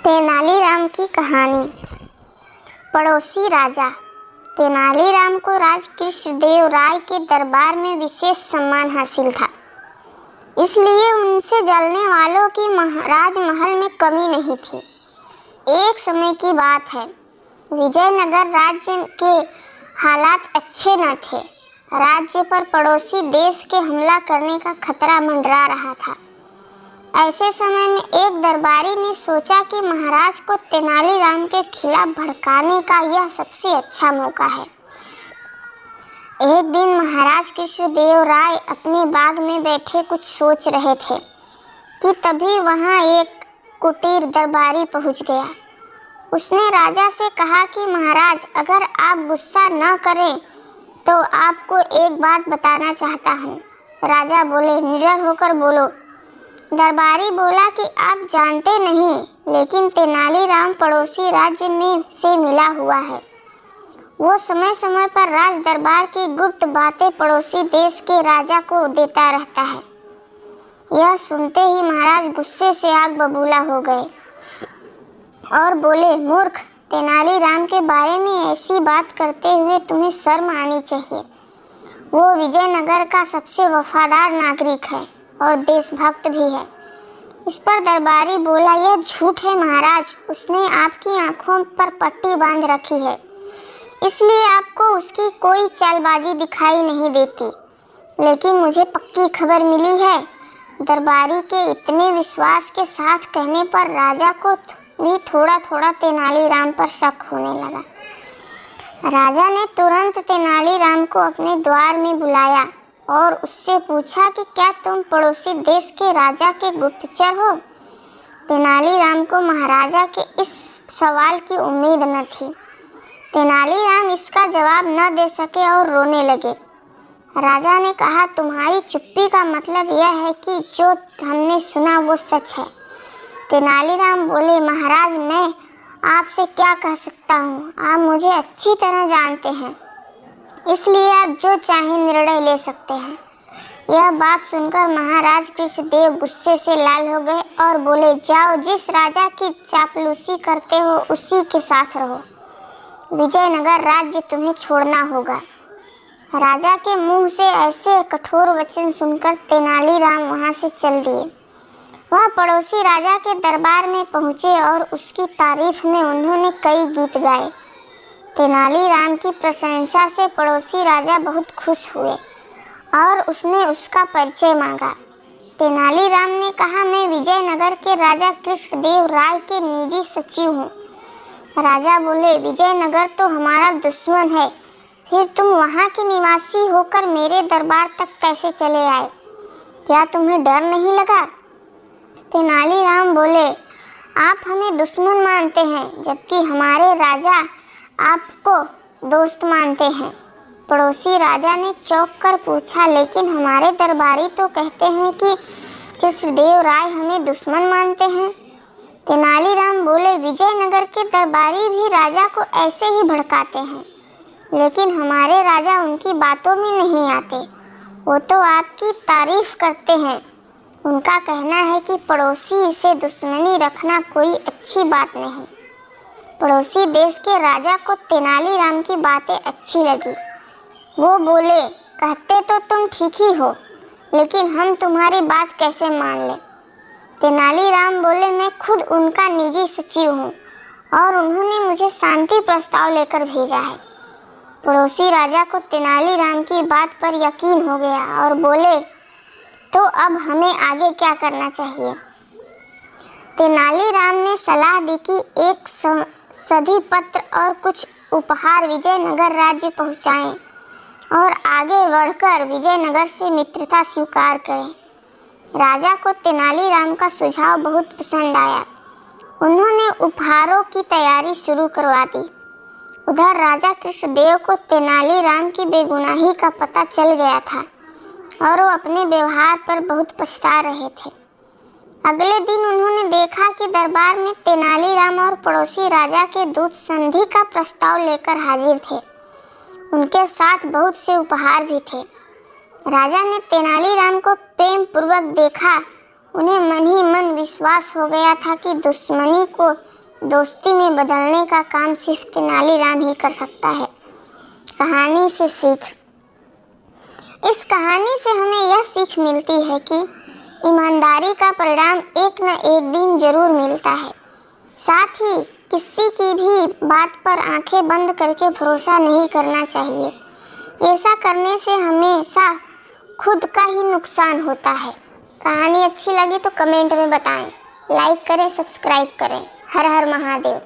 तेनालीराम की कहानी। पड़ोसी राजा। तेनालीराम को राजा कृष्णदेव राय के दरबार में विशेष सम्मान हासिल था, इसलिए उनसे जलने वालों की राजमहल में कमी नहीं थी। एक समय की बात है, विजयनगर राज्य के हालात अच्छे न थे। राज्य पर पड़ोसी देश के हमला करने का खतरा मंडरा रहा था। ऐसे समय में एक दरबारी ने सोचा कि महाराज को तेनालीराम के खिलाफ भड़काने का यह सबसे अच्छा मौका है। एक दिन महाराज कृष्णदेव राय अपने बाग में बैठे कुछ सोच रहे थे कि तभी वहां एक कुटीर दरबारी पहुंच गया। उसने राजा से कहा कि महाराज, अगर आप गुस्सा न करें तो आपको एक बात बताना चाहता हूँ। राजा बोले, निडर होकर बोलो। दरबारी बोला कि आप जानते नहीं, लेकिन तेनालीराम पड़ोसी राज्य में से मिला हुआ है। वो समय समय पर राज दरबार की गुप्त बातें पड़ोसी देश के राजा को देता रहता है। यह सुनते ही महाराज गुस्से से आग बबूला हो गए और बोले, मूर्ख, तेनालीराम के बारे में ऐसी बात करते हुए तुम्हें शर्म आनी चाहिए। वो विजयनगर का सबसे वफादार नागरिक है और देशभक्त भी है। इस पर दरबारी बोला, यह झूठ है महाराज। उसने आपकी आंखों पर पट्टी बांध रखी है, इसलिए आपको उसकी कोई चालबाजी दिखाई नहीं देती। लेकिन मुझे पक्की खबर मिली है। दरबारी के इतने विश्वास के साथ कहने पर राजा को भी थोड़ा थोड़ा तेनालीराम पर शक होने लगा। राजा ने तुरंत तेनालीराम को अपने द्वार में बुलाया और उससे पूछा कि क्या तुम पड़ोसी देश के राजा के गुप्तचर हो? तेनालीराम को महाराजा के इस सवाल की उम्मीद न थी। तेनालीराम इसका जवाब न दे सके और रोने लगे। राजा ने कहा, तुम्हारी चुप्पी का मतलब यह है कि जो हमने सुना वो सच है। तेनालीराम बोले, महाराज, मैं आपसे क्या कह सकता हूँ? आप मुझे अच्छी तरह जानते हैं, इसलिए आप जो चाहे निर्णय ले सकते हैं। यह बात सुनकर महाराज कृष्णदेव गुस्से से लाल हो गए और बोले, जाओ, जिस राजा की चापलूसी करते हो उसी के साथ रहो। विजयनगर राज्य तुम्हें छोड़ना होगा। राजा के मुंह से ऐसे कठोर वचन सुनकर तेनालीराम वहां से चल दिए। वह पड़ोसी राजा के दरबार में पहुंचे और उसकी तारीफ में उन्होंने कई गीत गाए। तेनालीराम की प्रशंसा से पड़ोसी राजा बहुत खुश हुए और उसने उसका परिचय मांगा। तेनालीराम ने कहा, मैं विजयनगर के राजा कृष्णदेव राय के निजी सचिव हूँ। राजा बोले, विजयनगर तो हमारा दुश्मन है, फिर तुम वहाँ के निवासी होकर मेरे दरबार तक कैसे चले आए? क्या तुम्हें डर नहीं लगा? तेनालीराम बोले, आप हमें दुश्मन मानते हैं, जबकि हमारे राजा आपको दोस्त मानते हैं। पड़ोसी राजा ने चौंक कर पूछा, लेकिन हमारे दरबारी तो कहते हैं कि कृष्णदेव राय हमें दुश्मन मानते हैं। तेनालीराम बोले, विजयनगर के दरबारी भी राजा को ऐसे ही भड़काते हैं, लेकिन हमारे राजा उनकी बातों में नहीं आते। वो तो आपकी तारीफ करते हैं। उनका कहना है कि पड़ोसी से दुश्मनी रखना कोई अच्छी बात नहीं। पड़ोसी देश के राजा को तेनालीराम की बातें अच्छी लगी। वो बोले, कहते तो तुम ठीक ही हो, लेकिन हम तुम्हारी बात कैसे मान लें? तेनालीराम बोले, मैं खुद उनका निजी सचिव हूँ और उन्होंने मुझे शांति प्रस्ताव लेकर भेजा है। पड़ोसी राजा को तेनालीराम की बात पर यकीन हो गया और बोले, तो अब हमें आगे क्या करना चाहिए? तेनालीराम ने सलाह दी कि एक सधी पत्र और कुछ उपहार विजयनगर राज्य पहुंचाएं और आगे बढ़कर विजयनगर से मित्रता स्वीकार करें। राजा को तेनालीराम का सुझाव बहुत पसंद आया। उन्होंने उपहारों की तैयारी शुरू करवा दी। उधर राजा कृष्णदेव को तेनालीराम की बेगुनाही का पता चल गया था और वो अपने व्यवहार पर बहुत पछता रहे थे। अगले दिन उन्होंने देखा कि दरबार में तेनालीराम और पड़ोसी राजा के दूत संधि का प्रस्ताव लेकर हाजिर थे। उनके साथ बहुत से उपहार भी थे। राजा ने तेनालीराम को प्रेम पूर्वक देखा, उन्हें मन ही मन विश्वास हो गया था कि दुश्मनी को दोस्ती में बदलने का काम सिर्फ तेनालीराम ही कर सकता है। कहानी से सीख। इस कहानी से हमें यह सीख मिलती है कि ईमानदारी का परिणाम एक न एक दिन जरूर मिलता है। साथ ही किसी की भी बात पर आंखें बंद करके भरोसा नहीं करना चाहिए। ऐसा करने से हमेशा खुद का ही नुकसान होता है। कहानी अच्छी लगी तो कमेंट में बताएं, लाइक करें, सब्सक्राइब करें। हर हर महादेव।